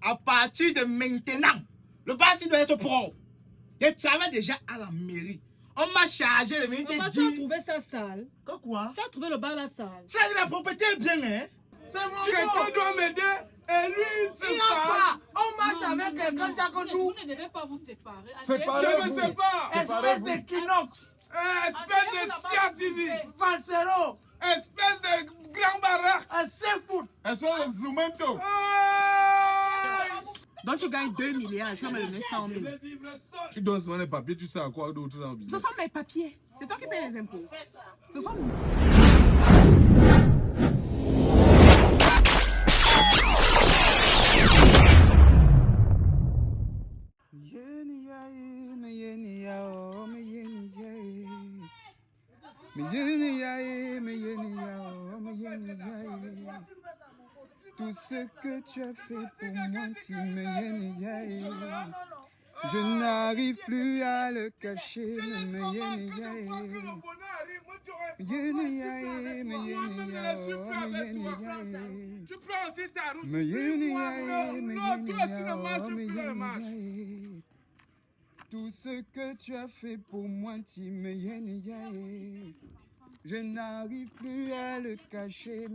à partir de maintenant, le passé doit être propre. Je travaille déjà à la mairie. On m'a chargé de venir te dire. Tu as trouvé ça sale. Quoi? Tu as trouvé le bar là sale. Ça, la propriété est bien, hein? C'est mon Quelqu'un doit m'aider et lui, il n'y a pas. On marche avec quelqu'un chaque jour. Vous ne devez pas vous séparer. Je ne sais pas. Espèce de Kinox. Espèce de scientifique. Falsero. Espèce de grand baraque. Seafood. Espèce de zoumento. Donc tu gagnes 2 milliards, je vais me donner 100 000. Tu donnes seulement les papiers, tu sais à quoi d'autre dans le Ce business. sont mes papiers. C'est toi qui payes les impôts. Ce sont Tout ce que tu as fait pour moi, je n'arrive plus à le cacher, Tu prends aussi ta route. Non, toi, tu ne marches plus, man. Tout ce que tu as fait pour moi, je n'arrive plus à le cacher,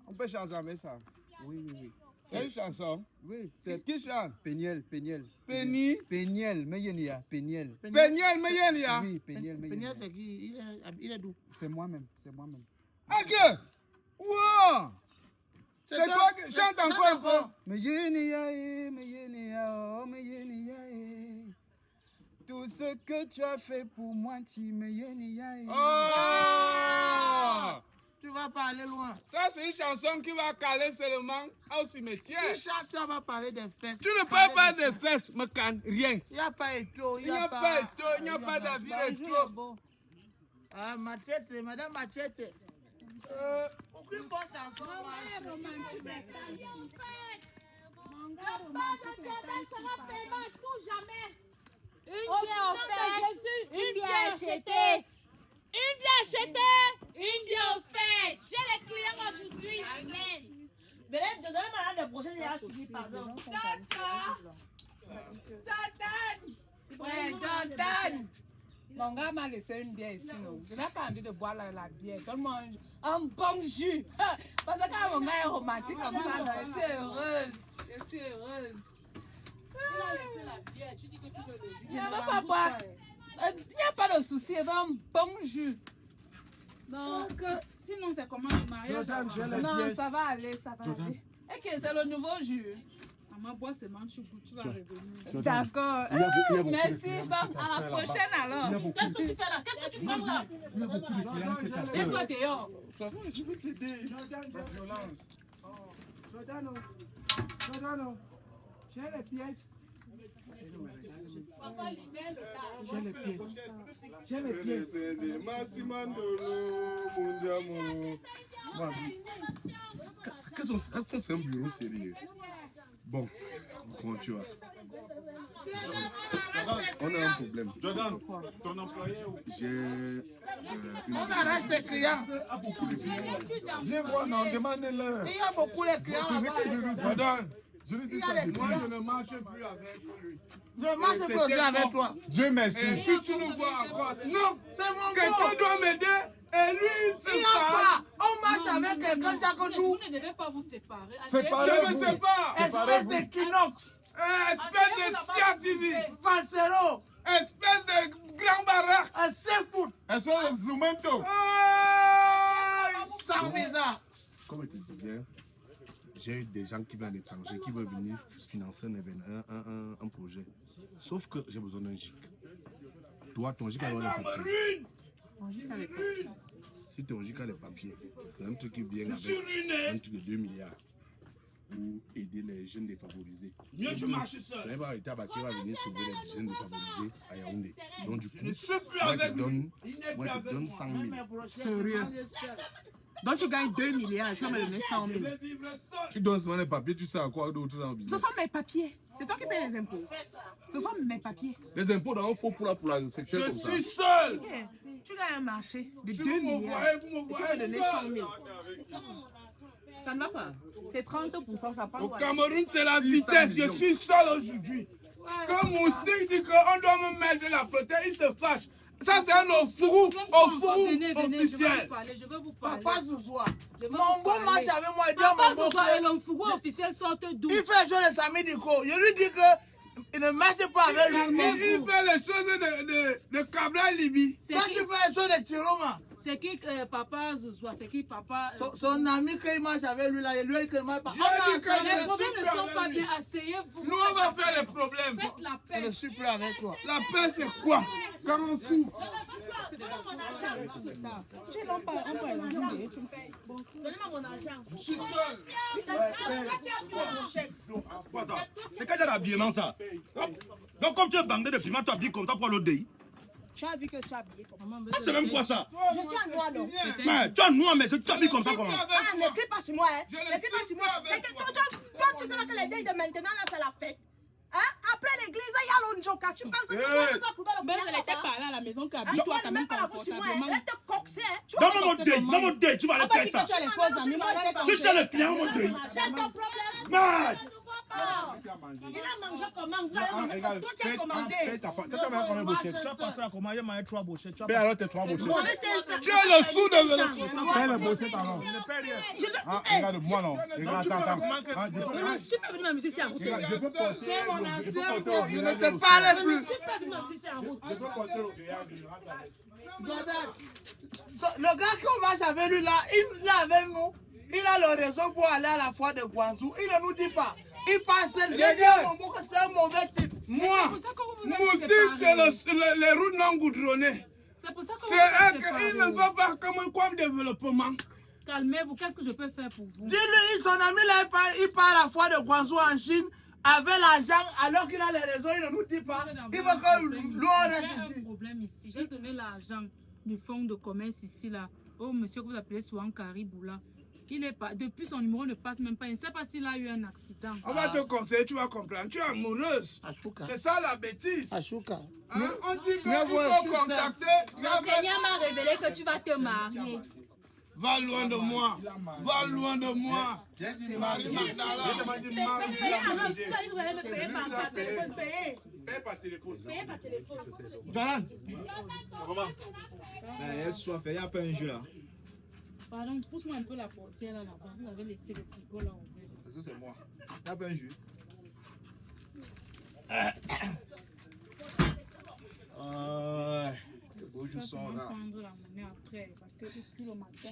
On peut chanter avec ça. Oui. C'est une chanson. Oui, C'est qui chante? Péniel. Péni. Péniel, Péniel. Péniel, Meyenia. Oui, Péniel, Péniel, c'est qui? Il est d'où? C'est moi-même. Ok. Wow. C'est toi qui chante encore un peu. Tout ce que tu as fait pour moi, Oh. Tu vas pas aller loin. Ça, c'est une chanson qui va caler seulement au cimetière. Tu chantes, tu vas parler des fesses. Tu ne parles pas des fesses, me canne, rien. Il n'y a pas étau. Il n'y a pas de taux, il n'y a pas d'avis de trop. Ah, Machete, madame Machete. Aucune bonne chanson. Une bière offerte, une bière achetée. Une bière achetée, une bière offerte. J'ai les clients aujourd'hui. Amen. Donnez-moi la prochaine, il y a fini, pardon. Jordan. Mon gars m'a laissé une bière ici, non. Je n'ai pas envie de boire la bière. Donne-moi un bon jus. Parce que quand mon gars est romantique comme ça, non, je suis heureuse. Tu l'as laissé la bière, tu dis que tu veux le jus. Je ne veux pas boire. Il n'y a pas de souci, il veut un bon jus. Donc, sinon, c'est comment le mariage? Non, ça va aller, Et que c'est le nouveau jus. Maman, bois seulement, tu vas revenir. D'accord. Merci. Bon, à la prochaine alors. Qu'est-ce que tu fais là? Qu'est-ce que tu prends là? Et toi dehors. Ça va, je veux t'aider. La violence. Jordano, j'ai les pièces. Papa, libère le gars. J'ai les pièces. Ça, c'est un bureau sérieux. Bon, comment tu vas? On a un problème. Jordan, ton employé où? On arrête ces clients. Viens voir, non, demandez-leur. Il y a beaucoup de clients là-bas. Jordan, je lui dis ça, clients. je ne marche plus avec lui. Je marche plus aussi avec toi. Dieu merci. Et si tu nous vois encore, non, C'est mon quelqu'un gars. doit m'aider et lui, Il n'y a pas. On marche avec quelqu'un chaque jour. Vous ne devez pas vous séparer. Je ne sais pas. Espèce de Kinox. Espèce de scientifique. Falsero. Espèce de grand baraque. Seafood. Espèce de zoumento. Sans visa. Comme je te disais, j'ai eu des gens qui viennent à l'étranger, qui veulent venir financer un projet. Sauf que j'ai besoin d'un GIC. Toi, ton GIC a les papiers. Si ton GIC a les papiers, c'est un truc qui vient avec un truc de 2 milliards pour aider les jeunes défavorisés. Mieux je marche seul. C'est un véritable qui va venir sauver les jeunes défavorisés à Yaoundé. Donc du coup, Je ne suis plus moi je avec te lui. donne, Il n'est moi, plus je te avec donne moi. 100 000. Sérieux. Donc tu gagnes 2 milliards, je vais me donner 100 000. Je vais vivre seul. Tu donnes seulement les papiers, tu sais à quoi d'autre dans le Ce business. sont mes papiers. C'est toi qui payes les impôts. Ce sont mes papiers. Les impôts dans un faux pour la secteur comme Je ça. suis seul. Tu gagnes un marché de Si 2 vous me milliards. voyez, vous me Je vais voyez donner seul. 100 000. Ça ne va pas. C'est 30%, ça passe. Au Cameroun, c'est la vitesse. Je suis seul aujourd'hui. Quand Moustique dit qu'on doit me mettre la protéine, il se fâche. Ça, c'est un offourou officiel. Je veux vous parler. Papa Zouzoua. Mon beau match avec moi, il dit Papa mon beau Zouzoua frère. et l'homme fourou officiel sortent d'où? Il fait jouer les amis d'Ico. Je lui dis que il ne marche pas avec lui. Il fait les choses de Cabral Libye. C'est Toi, tu qui, fais les choses de Tiroma. c'est qui Papa Zouzoua? C'est qui Papa? Son ami qui marche avec lui là, et lui qui ne marche pas. Je dis que Les problèmes ne sont pas bien. Asseyez-vous. nous, on va faire les problèmes. Faites la Je paix. ne suis plus avec toi. La paix, c'est quoi? Quand on souffre. Donnez-moi mon argent. Je suis seul. C'est quand il y a l'habillement ça. Donc comme tu es bandé de piment, tu habilles comme ça pour l'autre day. Tu as vu que je suis habillée comme ça. Ça c'est même quoi ça? Je suis en noir, non? Mais tu es noir mais tu habilles comme ça comment? Ah, ne crie pas sur moi, hein. Je Ne ne crie pas suis sur moi. pas avec C'est que toi. quand tu sais pas que les deuils de maintenant, là, c'est la fête. Hein? Après l'église, il y a l'onjoka. Tu penses que tu vas trouver le Même problème elle était là-bas? pas là à la maison, Hein? qu'habille-toi Toi, quand ne même mets pas la bouche sur moi, hein. confortablement. Elle te coxait, hein. Tu vois? Dans mon deuil, dans mon deuil, tu vas aller Ah, bah, faire dis ça. que tu as les faux amis. Moi, je t'ai Tu sais le client, mon deuil. C'est ton problème. Man! Il a mangé comment? Vous avez mangé toi qui as commandé. Tu as passé à commander, il m'a 3 brochettes. Paye alors tes 3 brochettes. Tu as le sou de Paye les brochettes alors. Je ne paie rien. Ah, regarde, moi non. Regarde, attends. Ah, Je ne suis pas venu m'amuser ici en route. regarde, je peux porter. Tu es mon je peux ancien porter gars, au je ne village te de parle Je plus. ne suis pas venu m'amuser ici en route. Je peux porter au village de Jordan, le gars qui marche avec lui là, il est avec nous. Il a le réseau pour aller à la foire de Guangzhou. Il ne nous dit pas. Il passe seul. Il dit mon beau que c'est un mauvais type. Moi, C'est pour ça qu'on vous a Moustique, séparés. c'est les routes non goudronnées. C'est pour ça qu'on C'est vous a eux qui ne séparés. veulent pas comme développement. Calmez-vous, qu'est-ce que je peux faire pour vous? Dis-lui, son ami là, il part à la foire de Guangzhou en Chine avec l'argent alors qu'il a les réseaux. Il ne nous dit pas. Il veut que nous on reste J'ai un ici. problème ici. J'ai donné l'argent du fonds de commerce ici là au monsieur que vous appelez Souan Caribou là. Il est pas, depuis son numéro ne passe même pas. Il ne sait pas s'il a eu un accident. On va te conseiller, tu vas comprendre. Tu es amoureuse. Ashouka. C'est ça la bêtise. Ashouka. Hein? On dit qu'il Mais faut ouais, contacter. Le Seigneur m'a révélé que tu vas te marier. Va loin de moi. Va loin de moi. C'est Marie Magdala. Alors, vous allez me payer par téléphone. Paye par téléphone. Payez par téléphone. Jordan. Mais soif, il n'y a pas un jeu là. Pardon, pousse-moi un peu la portière là là-bas. Vous avez laissé le frigo là ouvert. Ça, c'est moi. Il n'y a pas un jeu. Le beau jeu Je sont vais là. prendre la monnaie après parce que depuis le matin,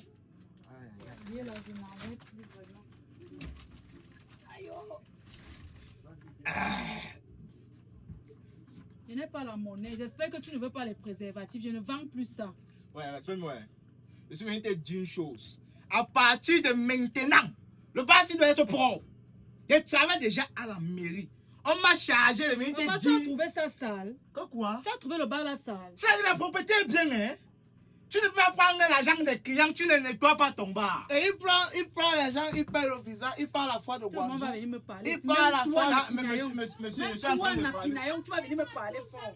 là, je n'en ai plus vraiment. Je n'ai pas la monnaie. J'espère que tu ne veux pas les préservatifs. Je ne vends plus ça. Ouais, laisse-moi. Je suis venu te dire une chose. À partir de maintenant, le bâtiment doit être propre. Je travaille déjà à la mairie. On m'a chargé de venir Papa, te tu as dire. trouvé ça sale. Que quoi? Tu as trouvé le bar là sale. C'est de la propriété bien, hein? Tu ne peux pas prendre l'argent des clients, tu ne nettoies pas ton bar. Et il prend l'argent, il paye le visa, il part à la foire de Tout le monde Guangzhou. va venir me parler. Il Si part à la même toi, foire. Napinayon, Monsieur, je suis même en toi, train de parler. Napinayon, tu vas venir me parler fort.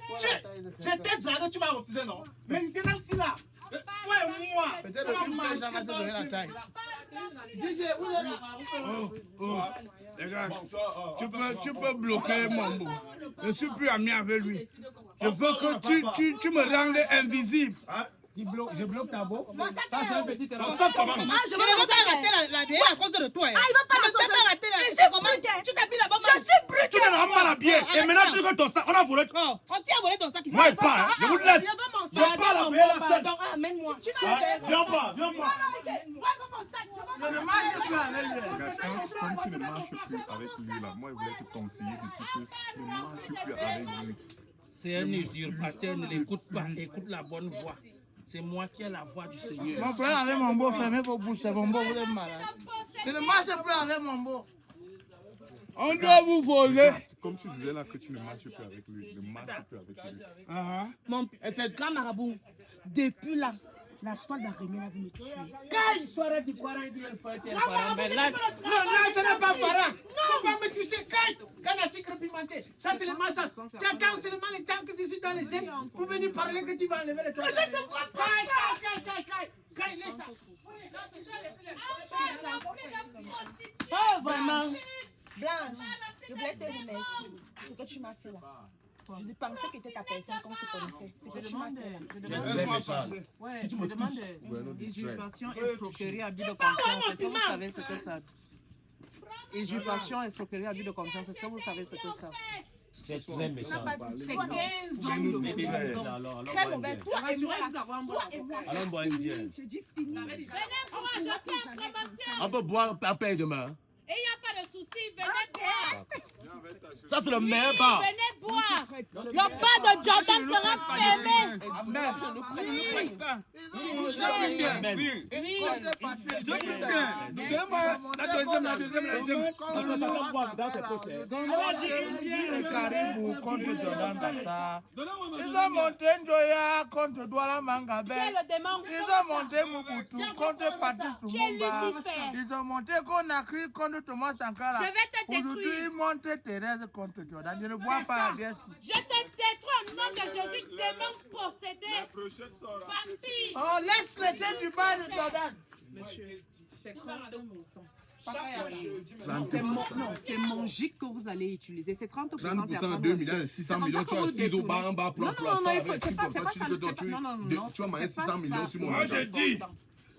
J'étais déjà tu m'as refusé, non? Maintenant, si là. Ouais, moi. Peut-être que tu sais, jamais te donner la taille. DJ, où est là? Les gars, tu peux bloquer mon bout. Je ne suis plus ami avec lui. Je veux que tu me rendes invisible. Je bloque ta beau. Ça, c'est un petit terrain. Ça comment? Ah, je vais arrêter la vieille à cause de toi. Ah, il va pas arrêter la c'est comment? Tu t'habilles là-bas. Je suis brute. Tu n'as pas la bière. Et maintenant tu veux ton sac. On a volé. Oh, on t'a volé ton sac ici. Moi, il part. Je vous laisse. Je Je pas la bière la scène. Amène-moi. Viens pas, viens pas. Je ne marche plus avec lui. Quand tu ne marches plus avec lui là, moi je voulais te conseiller depuis que tu ne marches plus avec lui. C'est un usurpateur, ne l'écoute pas, écoute la bonne voix. C'est moi qui ai la voix du Seigneur. Mon frère avec mon beau, fermez vos bouches, mon beau, vous êtes malade. Je ne marche plus avec mon beau. On doit vous voler. Comme tu disais là que tu ne marches plus avec lui, ne marche plus avec lui. Mon c'est grand marabout. Depuis là, la toile d'araignée là, vous me tuez. Quand il serait du Coran, il dit qu'il faut être Coran. Mais là, non, ce n'est pas Coran. Non, pas me toucher. Quand la sucre pimenté, ça c'est le massage. Tu attends seulement les temps que tu suis dans les ailes pour venir parler que tu vas enlever les toiles. Je te crois pas. Laisse ça. Oh, vraiment. Blanche, je voulais te remercier. Ce que tu m'as fait là. Je pensais que c'était ta personne qu'on se connaissait. C'est que tu m'as fait là. Tu es très méchante. Ouais, je demande usurpation, escroquerie, abus de confiance. Est-ce que vous savez ce que ça? Usurpation, escroquerie, abus de confiance. Est-ce que vous savez ce que ça? Tu es très méchant. C'est 15 ans de prison. Très mauvais. Toi et moi, Allons boire une bière. je dis fini. Venez boire, je fais une promotion. On peut boire après demain. Et il n'y a pas de souci, venez boire. Ça, c'est le meilleur bar. Venez boire. Le bar de Jordan sera fermé. Amen. Caribou contre Jordan Bassa. Ils ont monté Ndoya contre Douala Mangabé. Tu es le démon. Ils ont monté Mobutu contre Patrice Tu es Lumumba. Lucifer. Ils ont monté Conakry contre Thomas Sankara. Je vais te Aujourd'hui, détruire. ils montent Thérèse contre Jordan. Je ne vois pas la guerre. Je te détruis au nom de Jésus, démon possédé. Vampire. Oh, laisse traiter du bas de Jordan. Monsieur, c'est 32%. Non, C'est mon gic que vous allez utiliser. C'est 30%. 30% 2 milliards et 600 millions, tu as 6 au bar en bas, plan, plan, ça, avec tout comme ça, tu vas manger 600 millions sur mon Moi, argent. je dis,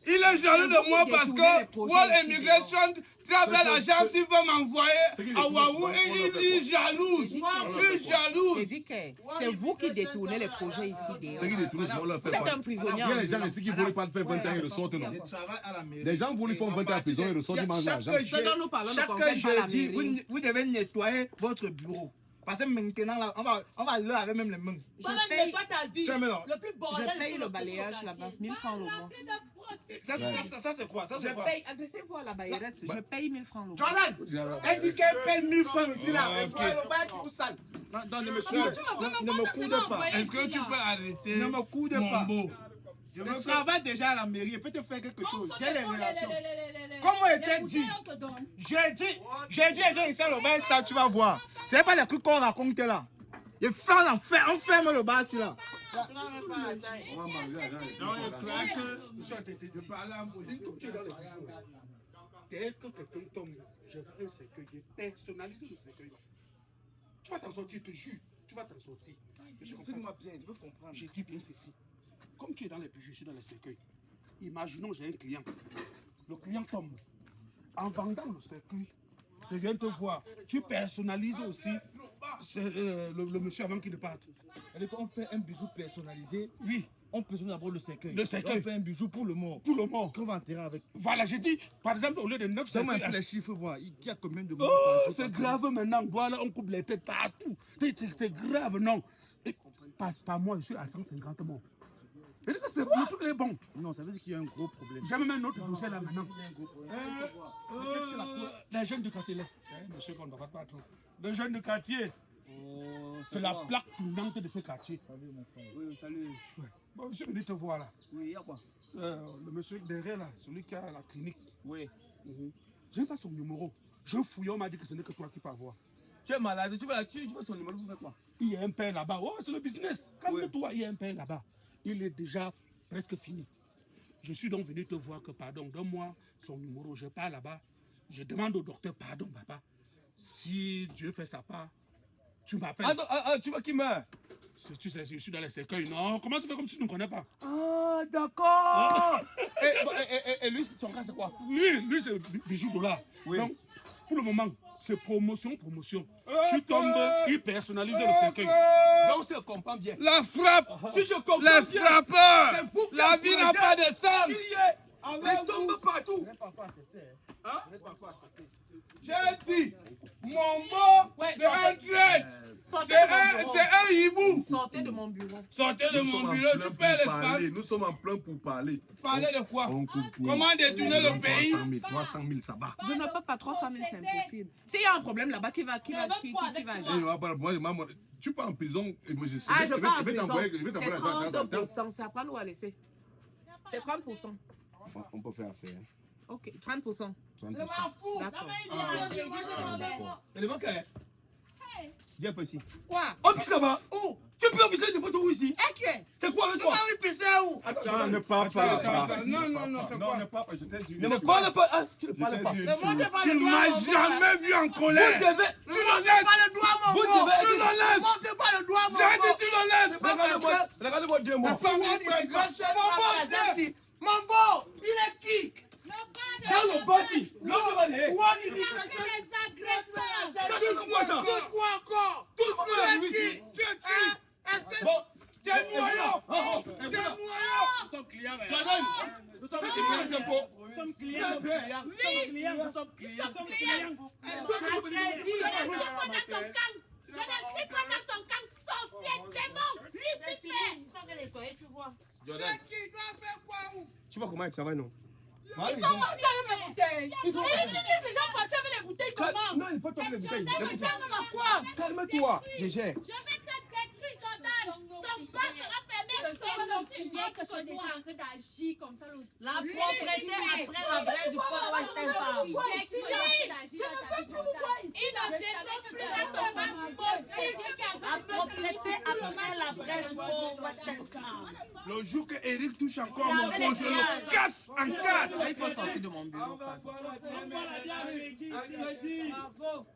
il est jaloux de moi parce que World Immigration Travel Agence, il va m'envoyer à Waouh et il est jaloux. Il est jaloux. J'ai dit que c'est vous qui détournez les projets ici. Ceux qui détournent, ils vont leur faire Vous êtes pas. un prisonnier. Il y a les gens ici qui ne voulaient pas faire 20 ans et ressortent, non. Les gens voulaient faire 20 ans en prison et ressortent, ils mangent l'argent. Ce dont nous parlons ne Chaque concerne pas la jeudi, mairie. vous devez nettoyer votre bureau. Parce que maintenant, là, on va leur avec même les mains. Je paye, ta vie. je paye le balayage là-bas. 1000 francs le mois. Ça, c'est quoi? Ça, Je c'est quoi? paye, adressez-vous à la bailleresse, je paye 1000 francs le mois. Jordan, elle dit qu'elle paye 1000 francs ici, là. Elle doit le bail qui vous sale. Non, ne me coude pas. Est-ce que tu peux arrêter? Ne me coude mon pas. beau? Je travaille déjà à la mairie, je peux te faire quelque chose. J'ai les relations. Comme on était dit, j'ai dit, viens ici le bail, ça, tu vas voir. C'est pas les trucs qu'on raconte là. Et on ferme le bar ici là. Non, je crois que nous sommes de parler en politique. Comme tu es dans les bisous, dès que quelqu'un tombe, je ferai un cercueil, je personnalise le cercueil. Tu vas t'en sortir, je te jure, tu vas t'en sortir. Explique-moi bien, je veux comprendre. Je dis bien ceci. Comme tu es dans les bijoux, je suis dans les cercueils. Imaginons, j'ai un client. Le client tombe. En vendant le cercueil, je viens te voir. Tu personnalises aussi le monsieur avant qu'il ne parte. C'est-à-dire qu'on fait un bijou personnalisé. Oui. On personnalise d'abord le cercueil. Le cercueil. On fait un bijou pour le mort. Pour le mort. Qu'on va enterrer avec. Voilà, j'ai dit, par exemple, au lieu de 9 C'est moi cercueils. les chiffres, voir. Il y a combien de morts Oh, par jour, c'est par grave maintenant. Voilà, on coupe les têtes partout. C'est grave, non. Et, passe par moi, je suis à 150 morts. Et que c'est le truc est bon. Non, ça veut dire qu'il y a un gros problème. J'ai même un autre dossier là maintenant. Les jeunes du quartier, laisse. Monsieur qu'on ne va pas trop. Les jeunes du quartier. C'est la plaque tournante de ce quartier. Salut mon frère. Oui, salut. Ouais. Bon, je suis venu te voir là. Oui, il y a quoi? Le monsieur derrière là, celui qui a la clinique. Oui. Je n'ai pas son numéro. Je fouille, on m'a dit que ce n'est que toi qui peux avoir. Tu es malade, tu veux son numéro, vous faites quoi? Il y a un père là-bas. Oh, c'est le business. Calme-toi, il y a un père là-bas. Il est déjà presque fini. Je suis donc venu te voir que, pardon, donne-moi son numéro. Je pars là-bas. Je demande au docteur, pardon, papa. Si Dieu fait sa part, tu m'appelles. Tu vois qui meurt? Tu sais, je suis dans les cercueils. Non, comment tu fais comme si tu ne me connais pas? Ah, d'accord. Et lui, son cas, c'est quoi? Lui, c'est bijou dollar. Oui. Donc, pour le moment, c'est promotion. Tu tombes, il personnalise le cercueil. Donc, je comprends bien. La frappe. Si je comprends Les bien, frappeurs. c'est vous qui La vie n'a pas de sens. Il tombe partout. J'ai dit, mon beau, c'est un traître. C'est un hibou. Sortez de mon bureau. Sortez de mon bureau, tu perds l'espace. Nous sommes en plein pour parler. Parler de quoi? On coupe. Comment détourner le pays? 300 000, ça va. Je ne peux pas 300 000, c'est impossible. S'il y a un problème là-bas, qui va agir? Tu pars en prison. Ah, je pars en prison. C'est 30%, c'est à prendre ou à laisser? C'est 30%. On peut faire affaire. Ok, 30%. 30%. D'accord. C'est le bancaire. Viens pas ici. Quoi? Oh, puis ça va. Où? Tu peux pisser de où ici? C'est quoi avec toi? Tu vas pisser où? Attends, ne parle pas. Non, c'est quoi? Non, ne parle pas, je t'ai dit. Ne me parle pas. Ah, tu ne parles pas. Ne monte pas Tu le doigt, m'as mon jamais vu en colère. Ne monte pas le doigt, mon Vous gars. devez- Tu le laisses. Ne monte pas le doigt, mon J'ai gars. dit tu le laisses. C'est pas parce que... Regardez-moi 2 mois. Mambo, il est qui? Dans le bâti. Touche-moi ça. Touche-moi encore. Touche-moi la nuit. Tu es qui? Bon. T'es noyau. T'es noyau. Nous sommes clients. Jordan, nous sommes ici pour les impôts. Nous sommes clients. Nous sommes clients. Je ne suis pas dans ton camp, sorcier, démon, Lucifer. Tu vois. Jordan, Qui doit faire quoi où? tu vois comment il travaille, non? Ils sont partis avec mes bouteilles. Ils utilisent ces gens partis avec les bouteilles comment? Non, il ne peut pas tomber les bouteilles. Mais ça même à quoi? Calme-toi, je gère. Je vais te détruire, Jordan. Ton bas sera fermé. Que sont déjà en train d'agir comme ça. La propriété après la vraie du port Western Farm. Il ne détruit plus dans ton bas. La propriété après la vraie du port Western Farm. Le jour que Eric touche encore mon compte, je le casse en quatre. Il faut sortir de mon bureau. Bravo.